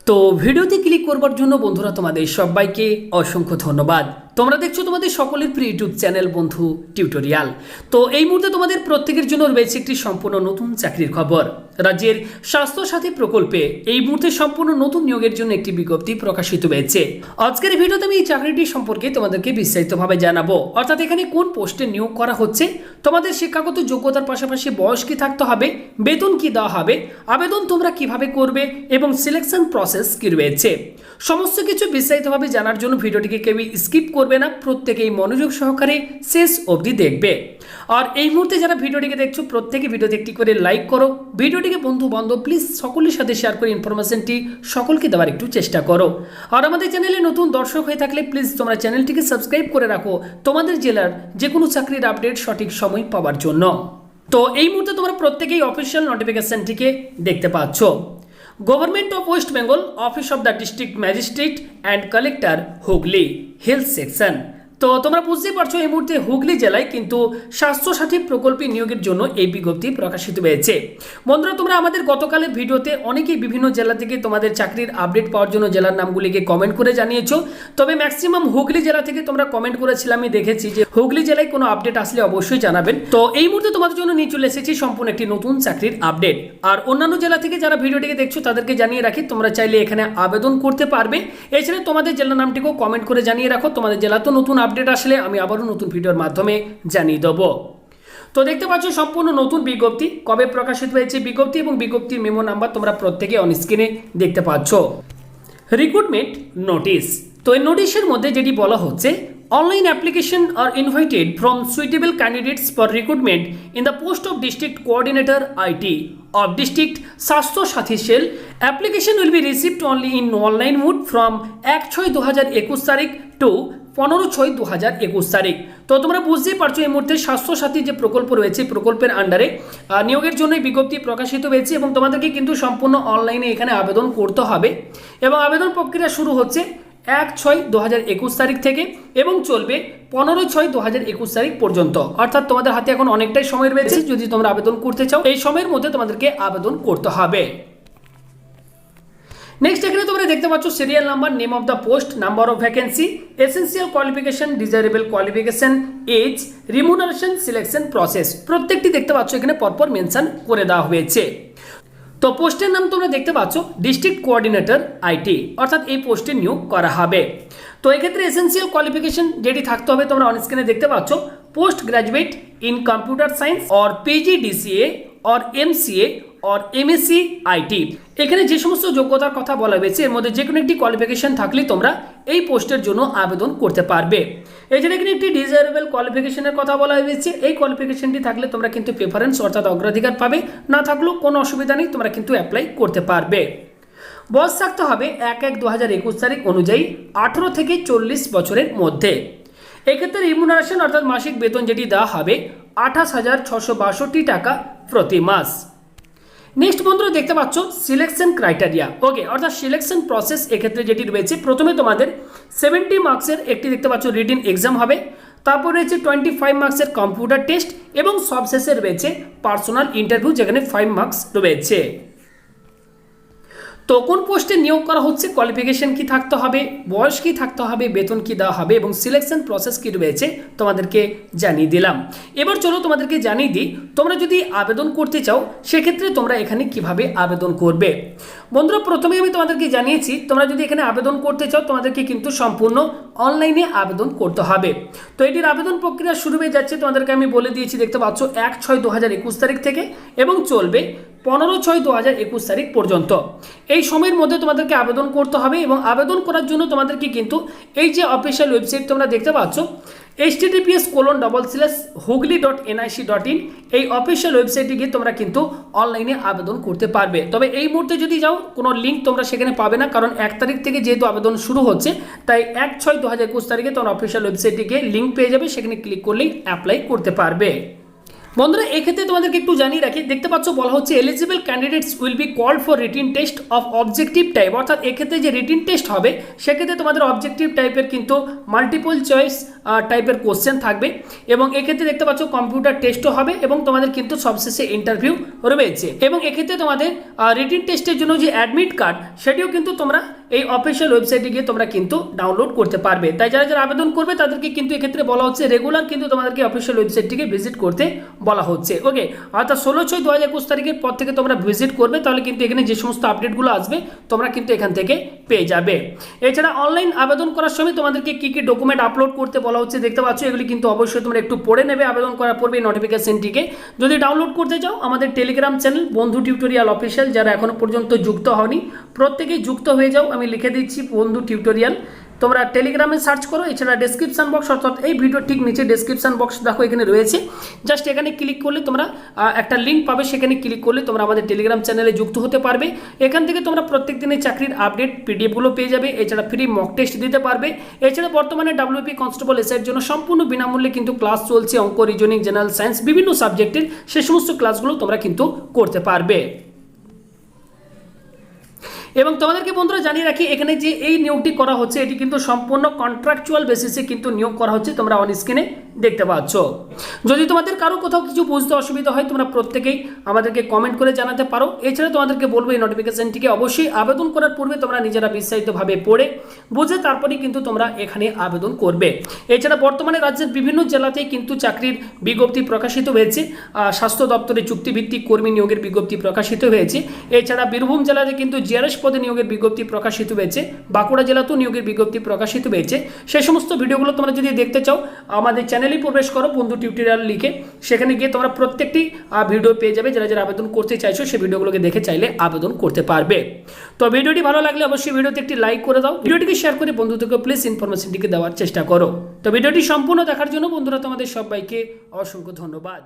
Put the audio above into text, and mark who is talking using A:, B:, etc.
A: তো ভিডিওতে ক্লিক করবার জন্য বন্ধুরা তোমাদের সবাইকে অসংখ্য ধন্যবাদ। তোমরা দেখছো তোমাদের সকলের প্রিয় ইউটিউব চ্যানেল বন্ধু টিউটোরিয়াল। তো এই মুহূর্তে তোমাদের প্রত্যেকের জন্য রয়েছে একটি সম্পূর্ণ নতুন চাকরির খবর। রাজ্যের স্বাস্থ্য সাথী প্রকল্পে এই মুহূর্তে সম্পূর্ণ নতুন নিয়োগের জন্য একটি বিজ্ঞপ্তি প্রকাশিত হয়েছে। আজকের ভিডিওতে আমি এই চাকরিটি সম্পর্কে তোমাদেরকে বিস্তারিতভাবে জানাবো, অর্থাৎ এখানে কোন পোস্টে নিয়োগ করা হচ্ছে, তোমাদের শিক্ষাগত যোগ্যতার পাশাপাশি বয়স কি থাকতে হবে, বেতন কি দেওয়া হবে, আবেদন তোমরা কিভাবে করবে এবং সিলেকশন প্রসেস কি রয়েছে, সমস্ত কিছু বিস্তারিতভাবে জানার জন্য ভিডিওটিকে কেউ স্কিপ করবে না, প্রত্যেকেই মনোযোগ সহকারে শেষ অবধি দেখবে। আর এই মুহূর্তে যারা ভিডিওটিকে দেখছো প্রত্যেকে ভিডিওতে একটি করে লাইক করো, ভিডিওটিকে বন্ধু বান্ধব প্লিজ সকলের সাথে শেয়ার করে ইনফরমেশনটি সকলকে দেওয়ার একটু চেষ্টা করো। আর আমাদের চ্যানেলে নতুন দর্শক হয়ে থাকলে প্লিজ তোমরা চ্যানেলটিকে সাবস্ক্রাইব করে রাখো তোমাদের জেলার যে কোনো চাকরির আপডেট সঠিক সময় পাওয়ার জন্য। তো এই মুহূর্তে তোমরা প্রত্যেকেই অফিসিয়াল নোটিফিকেশনটিকে দেখতে পাচ্ছ। Government of West Bengal, office of the district magistrate and collector, Hooghly, health section. তো তোমরা বুঝতেই পারছো এই মুহূর্তে হুগলি জেলায় কিন্তু স্বাস্থ্য সাথী প্রকল্পে নিয়োগের জন্য এই বিজ্ঞপ্তি প্রকাশিত হয়েছে। বন্ধুরা, তোমরা আমাদের গতকালের ভিডিওতে অনেকেই বিভিন্ন জেলা থেকে তোমাদের চাকরির আপডেট পাওয়ার জন্য জেলার নামগুলিকে কমেন্ট করে জানিয়েছো, তবে ম্যাক্সিমাম হুগলি জেলা থেকে তোমরা কমেন্ট করেছিলে। আমি দেখেছি যে হুগলি জেলায় কোনো আপডেট আসলে অবশ্যই জানাবেন। তো এই মুহূর্তে তোমাদের জন্য নিয়ে চলে এসেছি সম্পূর্ণ একটি নতুন চাকরির আপডেট। আর অন্যান্য জেলা থেকে যারা ভিডিওটিকে দেখছো তাদেরকে জানিয়ে রাখি, তোমরা চাইলে এখানে আবেদন করতে পারবে। এছাড়া তোমাদের জেলার নামটিকেও কমেন্ট করে জানিয়ে রাখো, তোমাদের জেলা তো নতুন আপডেট আসলে আমি আবারও নতুন ভিডিওর মাধ্যমে জানিয়ে দেবো। তো দেখতে পাচ্ছ সম্পূর্ণ নতুন বিজ্ঞপ্তি কবে প্রকাশিত হয়েছে বিজ্ঞপ্তি এবং বিজ্ঞপ্তির মেমো নাম্বার তোমরা প্রত্যেকে অন স্ক্রিনে দেখতে পাচ্ছ। Recruitment notice. তো এই নোটিশের মধ্যে যেটি বলা হচ্ছে, online application are invited from suitable candidates for recruitment in the post of district coordinator IT of district Swasthya Sathi cell. Application will be received only in online mode from 1/6/2021 তারিখ to 15/6/2021 তারিখ। তো তোমরা বুঝতেই পারছো এই মুহূর্তে স্বাস্থ্য সাথী যে প্রকল্প রয়েছে প্রকল্পের আন্ডারে নিয়োগের জন্য বিজ্ঞপ্তি প্রকাশিত হয়েছে এবং তোমাদেরকে কিন্তু সম্পূর্ণ অনলাইনে এখানে আবেদন করতে হবে এবং আবেদন প্রক্রিয়া শুরু হচ্ছে 1/6/2021 তারিখ থেকে এবং চলবে 15/6/2021 তারিখ পর্যন্ত। অর্থাৎ তোমাদের হাতে এখন অনেকটাই সময় রয়েছে, যদি তোমরা আবেদন করতে চাও এই সময়ের মধ্যে তোমাদেরকে আবেদন করতে হবে। নেক্সট এখানে তোমরা দেখতে পাচ্ছ serial number, name of the post, number of vacancy, essential qualification, desirable qualification, age, remuneration, selection process প্রত্যেকটি দেখতে পাচ্ছ এখানে পরপর মেনশন করে দেওয়া হয়েছে। তো পোস্টের নাম তোমরা দেখতে পাচ্ছ ডিস্ট্রিক্ট কোঅর্ডিনেটর আইটি, অর্থাৎ এই পোস্টে নিয়োগ করা হবে। তো এক্ষেত্রে এসেন্সিয়াল কোয়ালিফিকেশন যেটি থাকতে হবে তোমরা অন স্ক্রিনে দেখতে পাচ্ছ, post graduate in computer science or PGDCA or MCA or MSc IT. এখানে যে সমস্ত যোগ্যতার কথা বলা হয়েছে এর মধ্যে যে কোনো একটি কোয়ালিফিকেশন থাকলে তোমরা এই পোস্টের জন্য আবেদন করতে পারবে। এছাড়া এখানে একটি ডিজায়ারেবল কোয়ালিফিকেশনের কথা বলা হয়েছে, এই কোয়ালিফিকেশনটি থাকলে তোমরা কিন্তু প্রেফারেন্স অর্থাৎ অগ্রাধিকার পাবে, না থাকলেও কোনো অসুবিধা নেই, তোমরা কিন্তু অ্যাপ্লাই করতে পারবে। বয়স থাকতে হবে 1/1/2021 তারিখ অনুযায়ী 18 থেকে 40 বছরের মধ্যে। এক্ষেত্রে রিমুনারেশন অর্থাৎ মাসিক বেতন যেটি দেওয়া হবে 28,662 টাকা প্রতি মাস। নেক্সট বন্ধুরা দেখতে পাচ্ছ সিলেকশন ক্রাইটেরিয়া, ওকে, অর্থাৎ সিলেকশন প্রসেস এক্ষেত্রে যেটি রয়েছে, প্রথমে তোমাদের 70 মার্কসের একটি দেখতে পাচ্ছ রিটেন এক্সাম হবে, তারপর রয়েছে 25 মার্কসের কম্পিউটার টেস্ট এবং সবশেষে রয়েছে পার্সোনাল ইন্টারভিউ যেখানে 5 মার্কস রয়েছে। তো কোন পোস্টে নিয়োগ করা হচ্ছে, কোয়ালিফিকেশন কি থাকতে হবে, বয়স কি থাকতে হবে, বেতন কি দেওয়া হবে এবং সিলেকশন প্রসেস কি রয়েছে তোমাদেরকে জানিয়ে দিলাম। এবার চলো তোমাদেরকে জানিয়ে দিই তোমরা যদি আবেদন করতে চাও সেক্ষেত্রে তোমরা এখানে কিভাবে আবেদন করবে। বন্ধুরা, প্রথমে আমি তোমাদেরকে জানিয়েছি তোমরা যদি এখানে আবেদন করতে চাও তোমাদেরকে কিন্তু সম্পূর্ণ অনলাইনে আবেদন করতে হবে। তো এটির আবেদন প্রক্রিয়া শুরু হয়ে যাচ্ছে, তোমাদেরকে আমি বলে দিয়েছি দেখতে পাচ্ছ 1/6/2021 তারিখ থেকে এবং চলবে 15/6/2021 তারিখ পর্যন্ত। এই সময়ের মধ্যে তোমাদেরকে আবেদন করতে হবে এবং আবেদন করার জন্য তোমাদেরকে কিন্তু এই যে অফিসিয়াল ওয়েবসাইট তোমরা দেখতে পাচ্ছ https://hugli.nic.in এই অফিসিয়াল ওয়েবসাইটে গিয়ে তোমরা কিন্তু অনলাইনে আবেদন করতে পারবে। তবে এই মুহূর্তে যদি যাও কোনো লিঙ্ক তোমরা সেখানে পাবে না, কারণ 1 তারিখ থেকে যেহেতু আবেদন শুরু হচ্ছে তাই 1/6/2021 তারিখে তোমরা অফিসিয়াল ওয়েবসাইটে গিয়ে লিঙ্ক পেয়ে যাবে, সেখানে ক্লিক করলেই অ্যাপ্লাই করতে পারবে। বন্ধুরা এক্ষেত্রে তোমাদেরকে একটু জানিয়ে রাখি, দেখতে পাচ্ছ বলা হচ্ছে eligible candidates will be called for written test of objective type, অর্থাৎ এক্ষেত্রে যে রিটিন টেস্ট হবে সেক্ষেত্রে তোমাদের অবজেক্টিভ টাইপের কিন্তু মাল্টিপল চয়েস টাইপের কোশ্চেন থাকবে এবং এক্ষেত্রে দেখতে পাচ্ছ কম্পিউটার টেস্টও হবে এবং তোমাদের কিন্তু সবশেষে ইন্টারভিউ রয়েছে এবং এক্ষেত্রে তোমাদের রিটিন টেস্টের জন্য যে অ্যাডমিট কার্ড সেটিও কিন্তু তোমরা এই অফিসিয়াল ওয়েবসাইটে গিয়ে তোমরা কিন্তু ডাউনলোড করতে পারবে। তাই যারা যারা আবেদন করবে তাদেরকে কিন্তু এক্ষেত্রে বলা হচ্ছে রেগুলার কিন্তু তোমাদেরকে অফিসিয়াল ওয়েবসাইটটিকে ভিজিট করতে বলা হচ্ছে। ওকে, অর্থাৎ 16/6/2021 তারিখের পর থেকে তোমরা ভিজিট করবে, তাহলে কিন্তু এখানে যে সমস্ত আপডেটগুলো আসবে তোমরা কিন্তু এখান থেকে পেয়ে যাবে। এছাড়া অনলাইন আবেদন করার সময় তোমাদেরকে কী কী ডকুমেন্ট আপলোড করতে বলা হচ্ছে দেখতে পাচ্ছ, এগুলি কিন্তু অবশ্যই তোমরা একটু পড়ে নেবে আবেদন করার পূর্বে এই নোটিফিকেশনটিকে। যদি ডাউনলোড করতে চাও আমাদের টেলিগ্রাম চ্যানেল বন্ধু টিউটোরিয়াল অফিসিয়াল, যারা এখনো পর্যন্ত যুক্ত হওনি প্রত্যেকেই যুক্ত হয়ে যাও, আমি লিখে দিচ্ছি বন্ধু টিউটোরিয়াল, তোমরা টেলিগ্রামে সার্চ করো। এছাড়া ডেসক্রিপশন বক্স, অর্থাৎ এই ভিডিও ঠিক নিচে ডেসক্রিপশন বক্স দেখো এখানে রয়েছে, জাস্ট এখানে ক্লিক করলে তোমরা একটা লিঙ্ক পাবে, সেখানে ক্লিক করলে তোমরা আমাদের টেলিগ্রাম চ্যানেলে যুক্ত হতে পারবে। এখান থেকে তোমরা প্রত্যেক দিনের চাকরির আপডেট পিডিএফগুলো পেয়ে যাবে, এছাড়া ফ্রি মক টেস্ট দিতে পারবে। এছাড়া বর্তমানে WP কনস্টেবল এসআইয়ের জন্য সম্পূর্ণ বিনামূল্যে কিন্তু ক্লাস চলছে, অঙ্ক, রিজনিং, জেনারেল সায়েন্স বিভিন্ন সাবজেক্টের, সে সমস্ত ক্লাসগুলো তোমরা কিন্তু করতে পারবে। এবং তোমাদেরকে বন্ধুরা জানিয়ে রাখি, এখানে যে এই নিয়োগটি করা হচ্ছে এটি কিন্তু সম্পূর্ণ কন্ট্রাকচুয়াল বেসিসে কিন্তু নিয়োগ করা হচ্ছে, তোমরা অন স্ক্রিনে দেখতে পাচ্ছ। যদি তোমাদের কারো কোথাও কিছু বুঝতে অসুবিধা হয় তোমরা প্রত্যেকেই আমাদেরকে কমেন্ট করে জানাতে পারো। এছাড়া তোমাদেরকে বলবো এই নোটিফিকেশনটিকে অবশ্যই আবেদন করার পূর্বে তোমরা নিজেরা বিস্তারিতভাবে পড়ে বুঝে তারপরেই কিন্তু তোমরা এখানে আবেদন করবে। এছাড়া বর্তমানে রাজ্যের বিভিন্ন জেলাতেই কিন্তু চাকরির বিজ্ঞপ্তি প্রকাশিত হয়েছে, স্বাস্থ্য দপ্তরে চুক্তিভিত্তিক কর্মী নিয়োগের বিজ্ঞপ্তি প্রকাশিত হয়েছে। এছাড়া বীরভূম জেলাতে কিন্তু জিআরএস পদে নিয়োগের বিজ্ঞপ্তি প্রকাশিত হয়েছে, বাঁকুড়া জেলাতেও নিয়োগের বিজ্ঞপ্তি প্রকাশিত হয়েছে। সেই সমস্ত ভিডিওগুলো তোমরা যদি দেখতে চাও আমাদের চ্যানেলে প্রবেশ করো বন্ধু টিউটোরিয়াল লিখে, সেখানে গিয়ে তোমরা প্রত্যেকটি ভিডিও পেয়ে যাবে। যারা যারা আবেদন করতে চাইছো সেই ভিডিওগুলোকে দেখে চাইলে আবেদন করতে পারবে। তো ভিডিওটি ভালো লাগলে অবশ্যই ভিডিওতে একটি লাইক করে দাও, ভিডিওটিকে শেয়ার করে বন্ধুদেরকে প্লিজ ইনফরমেশনটিকে দেওয়ার চেষ্টা করো। তো ভিডিওটি সম্পূর্ণ দেখার জন্য বন্ধুরা তোমাদের সবাইকে অসংখ্য ধন্যবাদ।